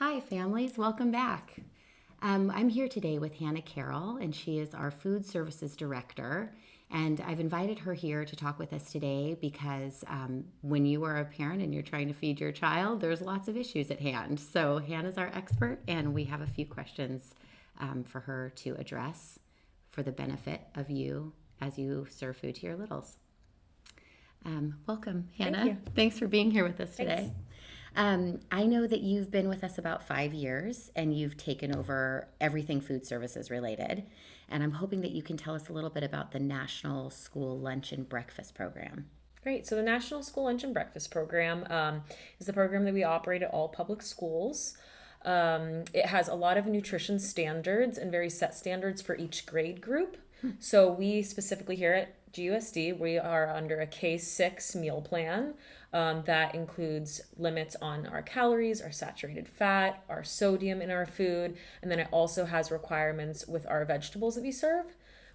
Hi, families. Welcome back. I'm here today with Hannah Carroll, and she is our Food Services Director. And I've invited her here to talk with us today because when you are a parent and you're trying to feed your child, there's lots of issues at hand. So Hannah's our expert, and we have a few questions for her to address for the benefit of you as you serve food to your littles. Welcome, Hannah. Thank you. Thanks for being here with us today. Thanks. I know that you've been with us about 5 years and you've taken over everything food services related. And I'm hoping that you can tell us a little bit about the National School Lunch and Breakfast Program. Great. So the National School Lunch and Breakfast Program is the program that we operate at all public schools. It has a lot of nutrition standards and very set standards for each grade group. So we specifically here at GUSD, we are under a K-6 meal plan that includes limits on our calories, our saturated fat, our sodium in our food, and then it also has requirements with our vegetables that we serve.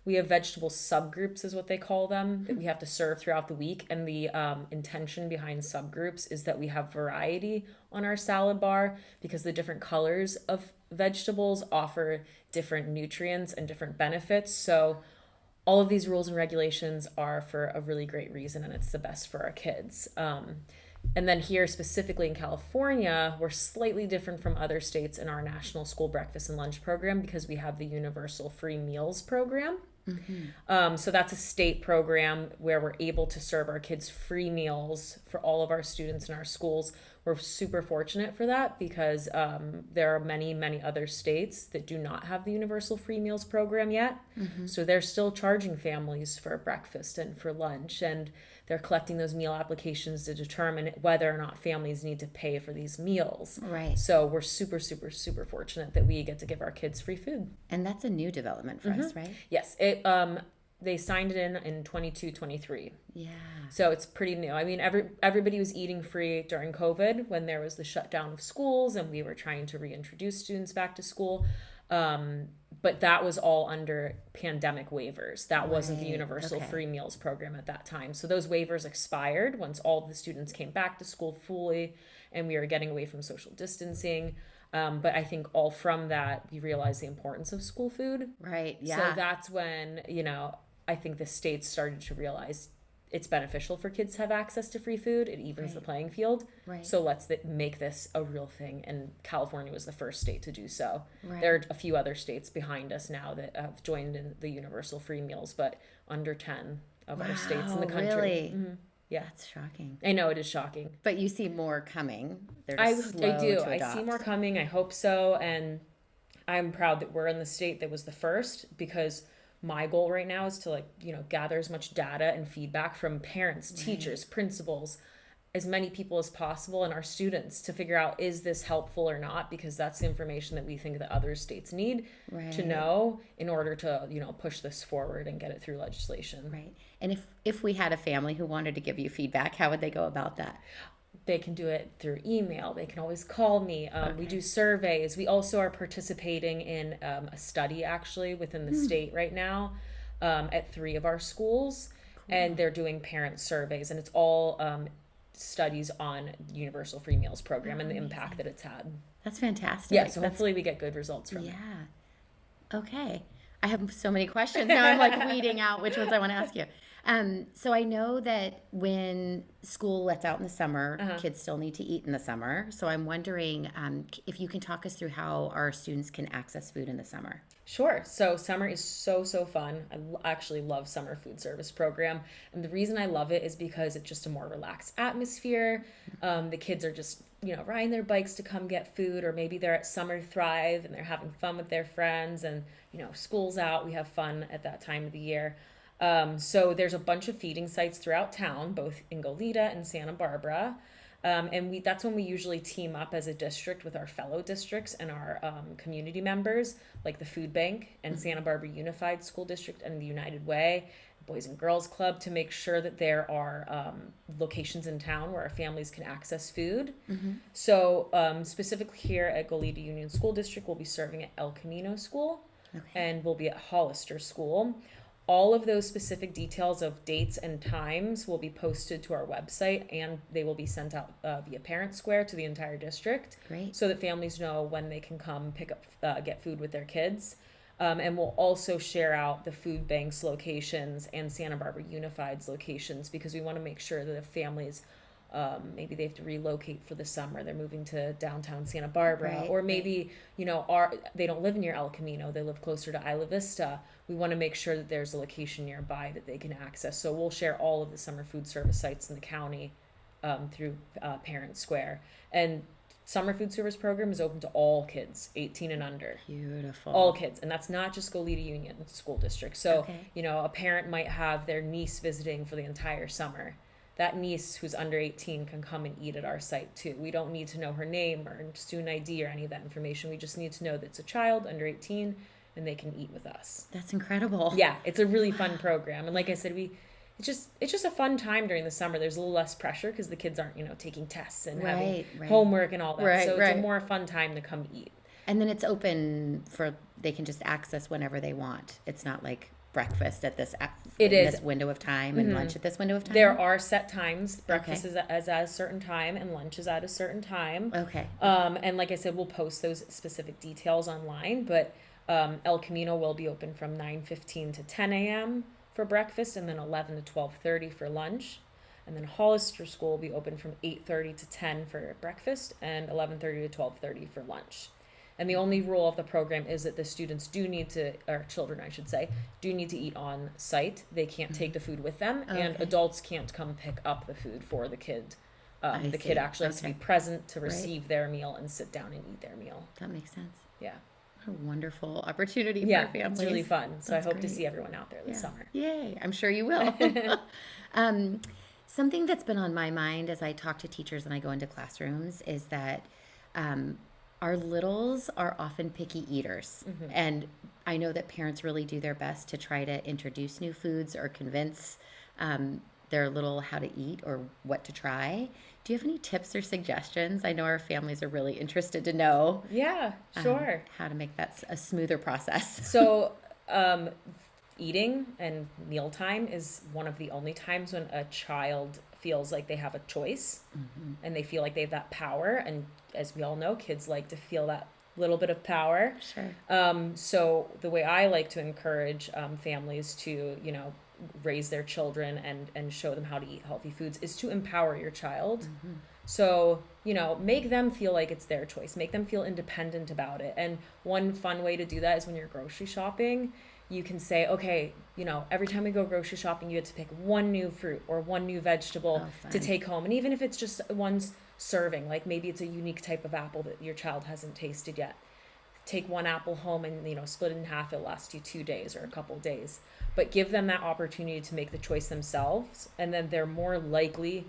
We have vegetable subgroups is what they call them that we have to serve throughout the week. And the intention behind subgroups is that we have variety on our salad bar because the different colors of vegetables offer different nutrients and different benefits. So all of these rules and regulations are for a really great reason, and it's the best for our kids. And then here specifically in California, we're slightly different from other states in our national school breakfast and lunch program because we have the universal free meals program. So that's a state program where we're able to serve our kids free meals for all of our students in our schools. We're super fortunate for that because there are many, many other states that do not have the universal free meals program yet. So they're still charging families for breakfast and for lunch, and they're collecting those meal applications to determine whether or not families need to pay for these meals. Right. So we're super, super, super fortunate that we get to give our kids free food. And that's a new development for us, right? Yes, they signed it in 22-23. Yeah. So it's pretty new. I mean, everybody was eating free during COVID when there was the shutdown of schools and we were trying to reintroduce students back to school. But that was all under pandemic waivers. That wasn't the universal free meals program at that time. So those waivers expired once all the students came back to school fully and we were getting away from social distancing. But I think all from that, we realized the importance of school food. Right. Yeah. So that's when, I think the states started to realize it's beneficial for kids to have access to free food. It evens the playing field. Right. So let's make this a real thing. And California was the first state to do so. Right. There are a few other states behind us now that have joined in the universal free meals, but under 10 of our states in the country. Really? Yeah. That's shocking. I know, it is shocking. But you see more coming. They're I just slow do. to I adopt. see more coming. I hope so. And I'm proud that we're in the state that was the first because my goal right now is to gather as much data and feedback from parents, teachers, principals, as many people as possible and our students to figure out, is this helpful or not? Because that's the information that we think that other states need to know in order to, push this forward and get it through legislation. Right. And if we had a family who wanted to give you feedback, how would they go about that? They can do it through email. They can always call me. We do surveys. We also are participating in a study actually within the state right now at 3 of our schools. Cool. And they're doing parent surveys. And it's all studies on Universal Free Meals program and the impact that it's had. That's fantastic. Yeah, so hopefully we get good results from it. Yeah. Okay. I have so many questions. Now I'm like weeding out which ones I want to ask you. So I know that when school lets out in the summer, kids still need to eat in the summer. So I'm wondering if you can talk us through how our students can access food in the summer. Sure. So summer is so fun. I actually love summer food service program. And the reason I love it is because it's just a more relaxed atmosphere. The kids are just, riding their bikes to come get food, or maybe they're at Summer Thrive and they're having fun with their friends and, school's out. We have fun at that time of the year. So there's a bunch of feeding sites throughout town, both in Goleta and Santa Barbara. And that's when we usually team up as a district with our fellow districts and our community members, like the Food Bank and Santa Barbara Unified School District and the United Way, Boys and Girls Club, to make sure that there are locations in town where our families can access food. So specifically here at Goleta Union School District, we'll be serving at El Camino School and we'll be at Hollister School. All of those specific details of dates and times will be posted to our website, and they will be sent out via Parent Square to the entire district. Great. So that families know when they can come pick up, get food with their kids. And we'll also share out the food banks locations and Santa Barbara Unified's locations, because we want to make sure that if families, maybe they have to relocate for the summer, they're moving to downtown Santa Barbara, Right, or maybe, they don't live near El Camino, they live closer to Isla Vista. We want to make sure that there's a location nearby that they can access. So we'll share all of the summer food service sites in the county through Parent Square. And summer food service program is open to all kids 18 and under. Beautiful. All kids. And that's not just Goleta Union School District. So, Okay. a parent might have their niece visiting for the entire summer. That niece who's under 18 can come and eat at our site too. We don't need to know her name or student ID or any of that information. We just need to know that it's a child under 18 and they can eat with us. That's incredible. Yeah, it's a really fun program. And like I said, it's just a fun time during the summer. There's a little less pressure because the kids aren't, taking tests and having homework and all that. Right, so it's a more fun time to come eat. And then it's open they can just access whenever they want. It's not like breakfast at this window of time and lunch at this window of time. There are set times. Breakfast is at a certain time and lunch is at a certain time. Okay. And like I said, we'll post those specific details online, but El Camino will be open from 9:15 to 10 a.m. for breakfast, and then 11 to 12:30 for lunch. And then Hollister School will be open from 8:30 to 10 for breakfast and 11:30 to 12:30 for lunch. And the only rule of the program is that the students or children I should say, do need to eat on site. They can't take the food with them, and adults can't come pick up the food for the kid. The kid actually has to be present to receive their meal and sit down and eat their meal. That makes sense. Yeah. What a wonderful opportunity for families. It's really fun. So That's I hope to great. see everyone out there this summer. Yay. I'm sure you will. Something that's been on my mind as I talk to teachers and I go into classrooms is that our littles are often picky eaters. Mm-hmm. And I know that parents really do their best to try to introduce new foods or convince their little how to eat or what to try. Do you have any tips or suggestions? I know our families are really interested to know. Yeah, sure. How to make that a smoother process. So eating and mealtime is one of the only times when a child feels like they have a choice and they feel like they have that power. And as we all know, kids like to feel that little bit of power. Sure. So the way I like to encourage families to, raise their children and show them how to eat healthy foods is to empower your child. So, make them feel like it's their choice. Make them feel independent about it. And one fun way to do that is when you're grocery shopping, you can say, okay, every time we go grocery shopping, you get to pick one new fruit or one new vegetable to take home. And even if it's just one serving, like maybe it's a unique type of apple that your child hasn't tasted yet, take one apple home and, split it in half. It'll last you 2 days or a couple days. But give them that opportunity to make the choice themselves. And then they're more likely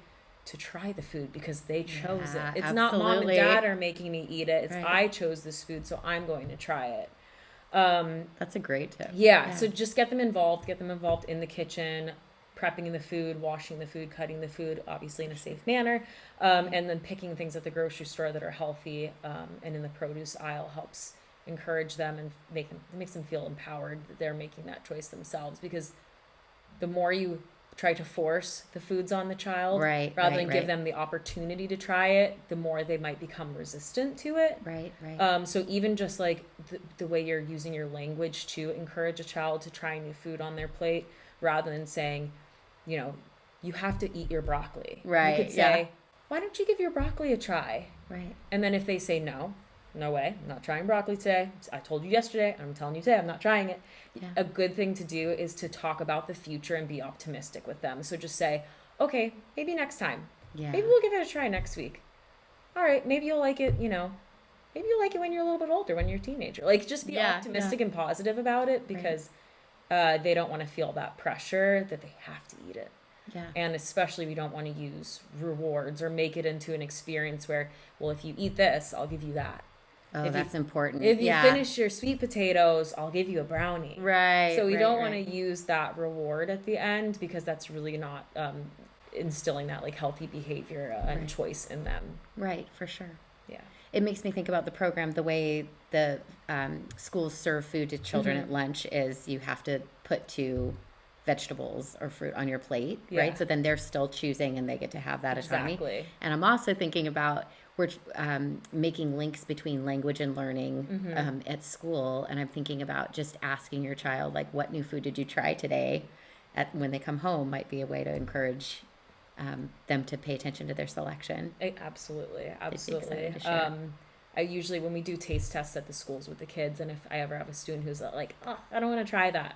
to try the food because they chose it. It's not mom and dad are making me eat it. It's I chose this food, so I'm going to try it. That's a great tip. Yeah, so just get them involved in the kitchen, prepping the food, washing the food, cutting the food, obviously in a safe manner, and then picking things at the grocery store that are healthy, and in the produce aisle helps encourage them and makes them feel empowered that they're making that choice themselves. Because the more you try to force the foods on the child rather than give them the opportunity to try it, the more they might become resistant to it. Right. So even just like the way you're using your language to encourage a child to try new food on their plate, rather than saying, you have to eat your broccoli. Right. You could say, why don't you give your broccoli a try? Right. And then if they say no way, I'm not trying broccoli today. I told you yesterday, I'm telling you today, I'm not trying it. Yeah. A good thing to do is to talk about the future and be optimistic with them. So just say, okay, maybe next time. Yeah. Maybe we'll give it a try next week. All right, maybe you'll like it, maybe you'll like it when you're a little bit older, when you're a teenager. Like, just be optimistic and positive about it, because they don't want to feel that pressure that they have to eat it. Yeah. And especially we don't want to use rewards or make it into an experience where, well, if you eat this, I'll give you that. Oh, that's important. If you finish your sweet potatoes, I'll give you a brownie. Right. So we don't want to use that reward at the end, because that's really not instilling that like healthy behavior and choice in them. Right, for sure. Yeah. It makes me think about the program, the way the schools serve food to children at lunch is you have to put 2 vegetables or fruit on your plate, Yeah. right? So then they're still choosing and they get to have that autonomy. Exactly. And I'm also thinking about we're making links between language and learning at school. And I'm thinking about just asking your child, like, what new food did you try today? When they come home might be a way to encourage them to pay attention to their selection. Absolutely. excited to share. I usually, when we do taste tests at the schools with the kids, and if I ever have a student who's like, oh, I don't want to try that,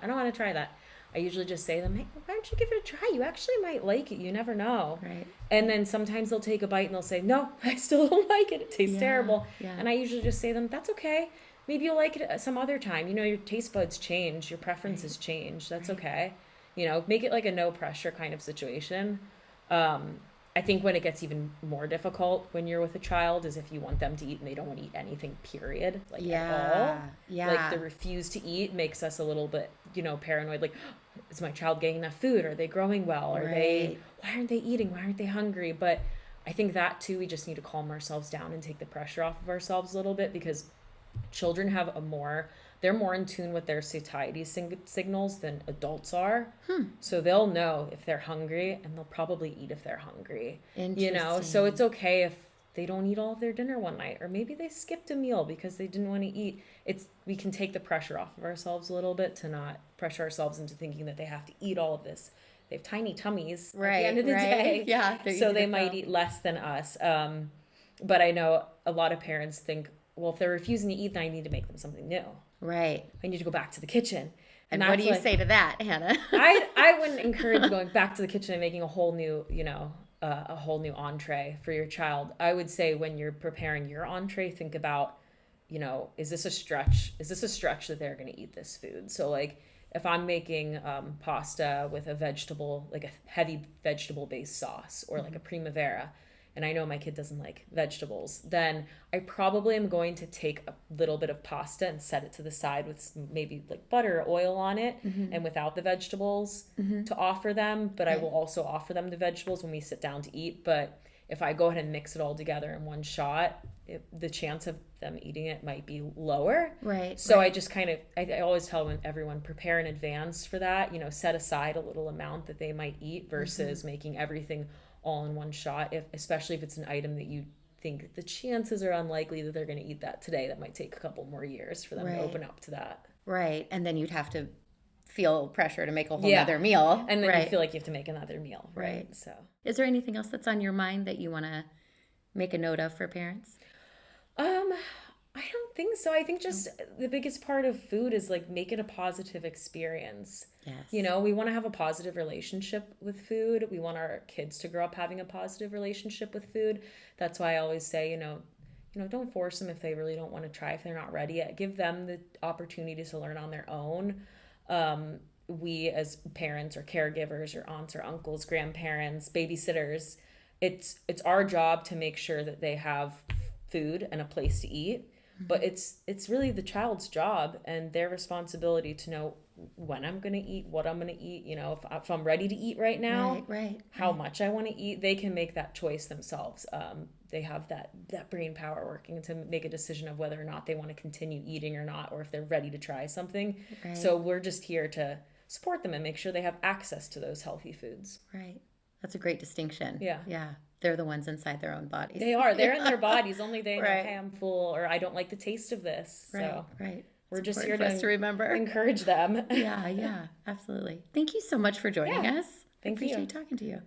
I usually just say to them, hey, why don't you give it a try? You actually might like it. You never know. Right. And then sometimes they'll take a bite and they'll say, no, I still don't like it. It tastes terrible. Yeah. And I usually just say to them, that's okay. Maybe you'll like it some other time. Your taste buds change. Your preferences change. That's okay. Make it like a no pressure kind of situation. I think when it gets even more difficult when you're with a child is if you want them to eat and they don't want to eat anything, period. Like at all. Yeah. Like the refuse to eat makes us a little bit, paranoid. Like, is my child getting enough food? Are they growing well? Why aren't they eating? Why aren't they hungry? But I think that too, we just need to calm ourselves down and take the pressure off of ourselves a little bit, because children have they're more in tune with their satiety signals than adults are. So they'll know if they're hungry, and they'll probably eat if they're hungry. So it's okay if they don't eat all of their dinner one night, or maybe they skipped a meal because they didn't want to eat. We can take the pressure off of ourselves a little bit to not pressure ourselves into thinking that they have to eat all of this. They have tiny tummies at the end of the day. Yeah. So they might eat less than us. But I know a lot of parents think, well, if they're refusing to eat, then I need to make them something new. Right. I need to go back to the kitchen. And what do you say to that, Hannah? I wouldn't encourage going back to the kitchen and making a whole new, a whole new entree for your child. I would say when you're preparing your entree, think about, is this a stretch? Is this a stretch that they're going to eat this food? So like if I'm making pasta with a vegetable, like a heavy vegetable based sauce, or like a primavera, and I know my kid doesn't like vegetables, then I probably am going to take a little bit of pasta and set it to the side with maybe like butter or oil on it, and without the vegetables to offer them. But I will also offer them the vegetables when we sit down to eat. But if I go ahead and mix it all together in one shot, the chance of them eating it might be lower. Right. So I just I always tell everyone, prepare in advance for that, set aside a little amount that they might eat versus making everything all in one shot, especially if it's an item that you think the chances are unlikely that they're going to eat that today. That might take a couple more years for them to open up to that. Right. And then you'd have to feel pressure to make a whole other meal. And then you feel like you have to make another meal. Right. So is there anything else that's on your mind that you want to make a note of for parents? I don't think so. I think just the biggest part of food is like make it a positive experience. Yes. We want to have a positive relationship with food. We want our kids to grow up having a positive relationship with food. That's why I always say, don't force them if they really don't want to try, if they're not ready yet. Give them the opportunity to learn on their own. We as parents or caregivers or aunts or uncles, grandparents, babysitters, it's our job to make sure that they have food and a place to eat. But it's really the child's job and their responsibility to know when I'm going to eat, what I'm going to eat. If I'm ready to eat right now, how much I want to eat, they can make that choice themselves. They have that brain power working to make a decision of whether or not they want to continue eating or not, or if they're ready to try something. Right. So we're just here to support them and make sure they have access to those healthy foods. Right. That's a great distinction. Yeah. Yeah. They're the ones inside their own bodies. They are. They're in their bodies. Only they know, hey, I'm full, or I don't like the taste of this. So we're just here to remember. Encourage them. Yeah, absolutely. Thank you so much for joining us. Thank you. I appreciate talking to you.